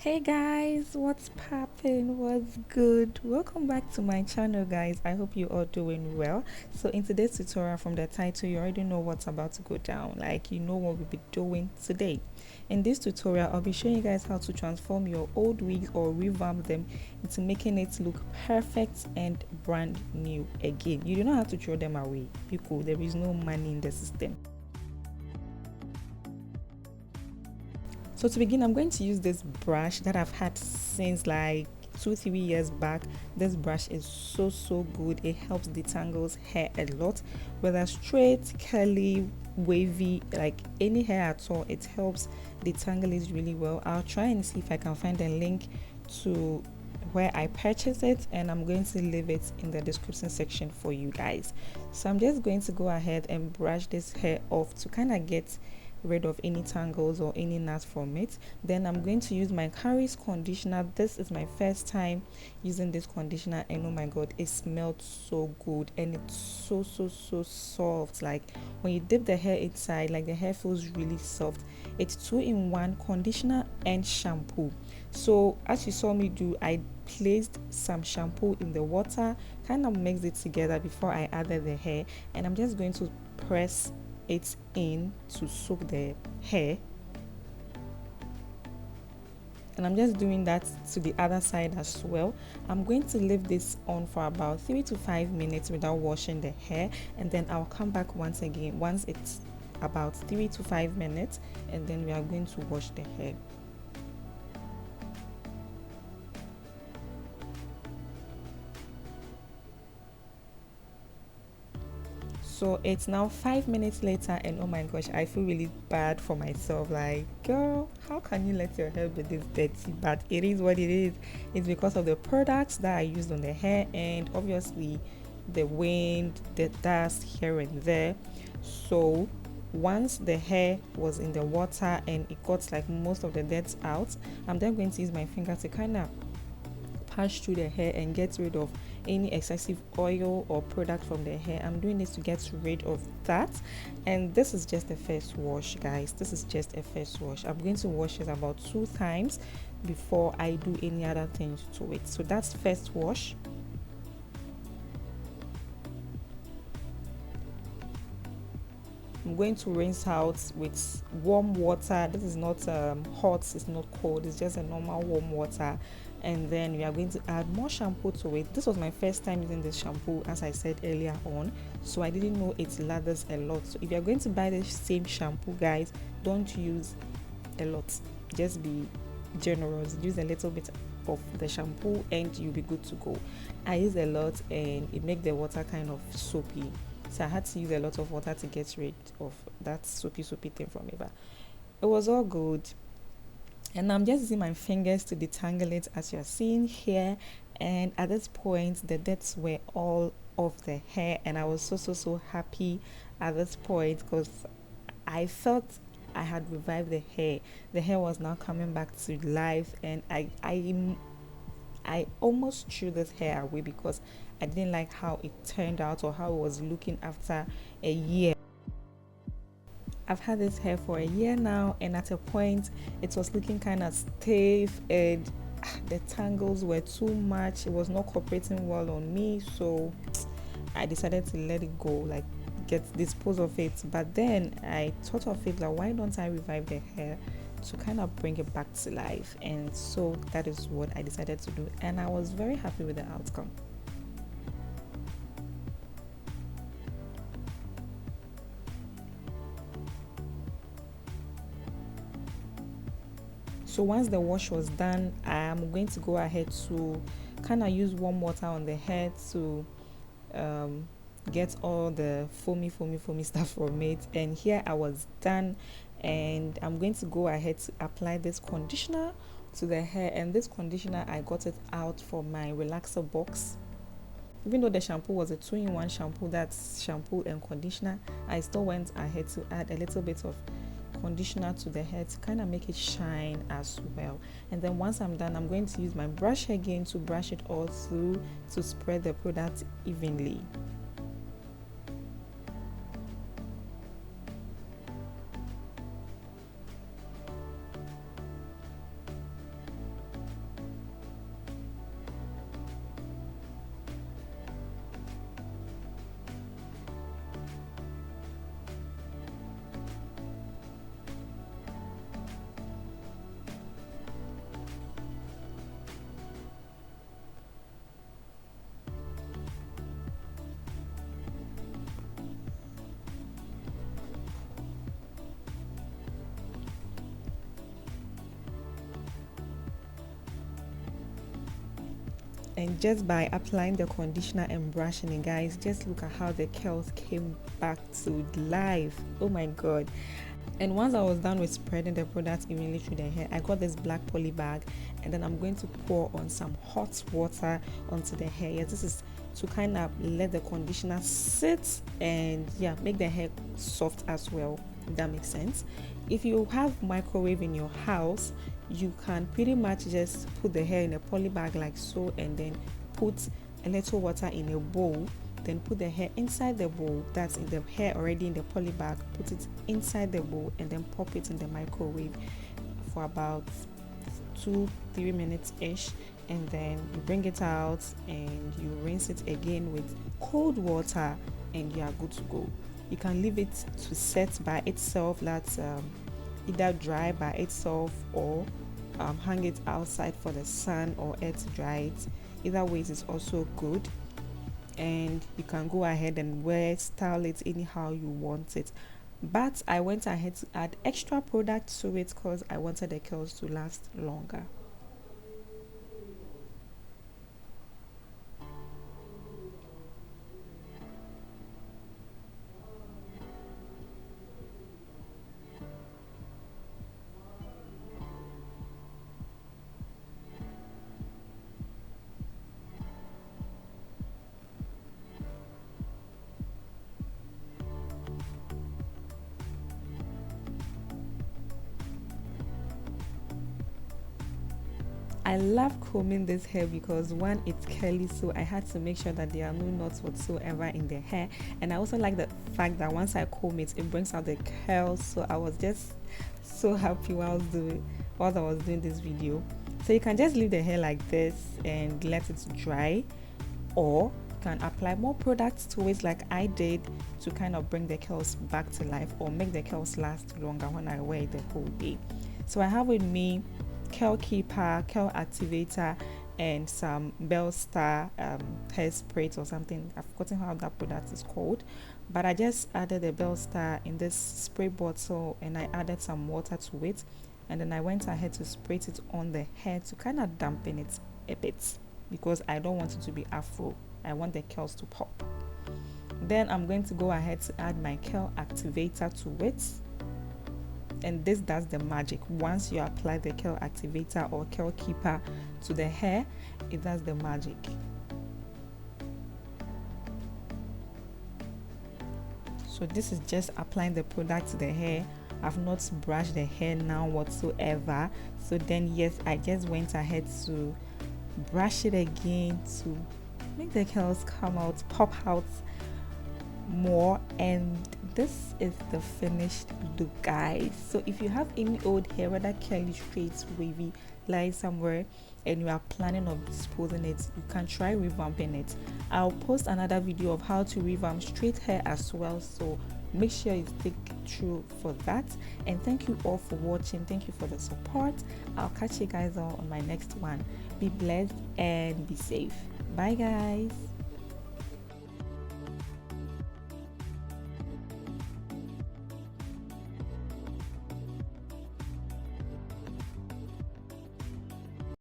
Hey guys, what's poppin'? What's good? Welcome back to my channel, guys. I hope you all doing well. So in today's tutorial, from the title, you already know what's about to go down. Like, you know what we'll be doing today. In this tutorial, I'll be showing you guys how to transform your old wigs or revamp them into making it look perfect and brand new again. You do not have to throw them away because there is no money in the system. So to begin, I'm going to use this brush that I've had since like 2-3 years back. This brush is so good. It helps detangles hair a lot, whether straight, curly, wavy, like any hair at all. It helps detangle it really well. I'll try and see if I can find a link to where I purchased it, and I'm going to leave it in the description section for you guys. So I'm just going to go ahead and brush this hair off to kind of get rid of any tangles or any knots from it. Then I'm going to use my Carrie's conditioner. This is my first time using this conditioner, and oh my god, it smelled so good, and it's so soft. Like when you dip the hair inside, like the hair feels really soft. It's 2-in-1 conditioner and shampoo. So as you saw me do, I placed some shampoo in the water, kind of mixed it together before I added the hair, and I'm just going to press it in to soak the hair, and I'm just doing that to the other side as well. I'm going to leave this on for about 3 to 5 minutes without washing the hair, and then I'll come back once again once it's about 3 to 5 minutes, and then we are going to wash the hair. So it's now 5 minutes later, and oh my gosh, I feel really bad for myself. Like, girl, how can you let your hair be this dirty? But it is what it is. It's because of the products that I used on the hair, and obviously the wind, the dust here and there. So once the hair was in the water and it got like most of the dirt out, I'm then going to use my finger to kind of pass through the hair and get rid of any excessive oil or product from the hair. I'm doing this to get rid of that, and this is just the first wash, guys. This is just a first wash. I'm going to wash it about 2 times before I do any other things to it. So that's first wash. I'm going to rinse out with warm water. This is not hot, it's not cold, it's just a normal warm water. And then we are going to add more shampoo to it. This was my first time using this shampoo, as I said earlier on, so I didn't know it lathers a lot. So if you're going to buy the same shampoo, guys, don't use a lot, just be generous, use a little bit of the shampoo and you'll be good to go. I use a lot and it makes the water kind of soapy, so I had to use a lot of water to get rid of that soapy thing from it, but it was all good. And I'm just using my fingers to detangle it, as you're seeing here. And at this point, the deaths were all off the hair, and I was so happy at this point because I felt I had revived the hair. The hair was now coming back to life, and I almost threw this hair away because I didn't like how it turned out or how it was looking after a year. I've had this hair for a year now, and at a point it was looking kind of stiff, and the tangles were too much. It was not cooperating well on me, so I decided to let it go, like dispose of it. But then I thought of it, like, why don't I revive the hair to kind of bring it back to life? And so that is what I decided to do, and I was very happy with the outcome. So once the wash was done, I'm going to go ahead to kind of use warm water on the hair to get all the foamy stuff from it. And here I was done, and I'm going to go ahead to apply this conditioner to the hair. And this conditioner, I got it out from my relaxer box. Even though the shampoo was a 2-in-1 shampoo, that's shampoo and conditioner, I still went ahead to add a little bit of conditioner to the hair to kind of make it shine as well. And then once I'm done, I'm going to use my brush again to brush it all through to spread the product evenly. And just by applying the conditioner and brushing it, guys, just look at how the curls came back to life. Oh my god. And once I was done with spreading the product evenly through the hair, I got this black poly bag, and then I'm going to pour on some hot water onto the hair. Yes, this is to kind of let the conditioner sit and yeah, make the hair soft as well, if that makes sense. If you have microwave in your house, you can pretty much just put the hair in a poly bag like so, and then put a little water in a bowl, then put the hair inside the bowl, that's in the hair already in the poly bag, put it inside the bowl, and then pop it in the microwave for about 2-3 minutes ish, and then you bring it out and you rinse it again with cold water, and you are good to go. You can leave it to set by itself, that's either dry by itself, or hang it outside for the sun or air to dry it. Either ways is also good, and you can go ahead and style it anyhow you want it. But I went ahead to add extra product to it because I wanted the curls to last longer. I love combing this hair because one, it's curly, so I had to make sure that there are no knots whatsoever in the hair. And I also like the fact that once I comb it, it brings out the curls. So I was just so happy while I was doing this video. So you can just leave the hair like this and let it dry, or you can apply more products to it like I did to kind of bring the curls back to life or make the curls last longer when I wear it the whole day. So I have with me curl keeper, curl activator, and some Bell Star hairspray or something. I've forgotten how that product is called, but I just added the Bell Star in this spray bottle, and I added some water to it, and then I went ahead to spray it on the hair to kind of dampen it a bit, because I don't want it to be afro. I want the curls to pop. Then I'm going to go ahead to add my curl activator to it, and this does the magic. Once you apply the curl activator or curl keeper to the hair, it does the magic. So this is just applying the product to the hair. I've not brushed the hair now whatsoever. So then yes, I just went ahead to brush it again to make the curls come out, pop out more, and this is the finished look, guys. So if you have any old hair, whether curly, straight, wavy, lying somewhere, and you are planning on disposing it, you can try revamping it. I'll post another video of how to revamp straight hair as well, so make sure you stick through for that. And thank you all for watching. Thank you for the support. I'll catch you guys all on my next one. Be blessed and be safe. Bye guys.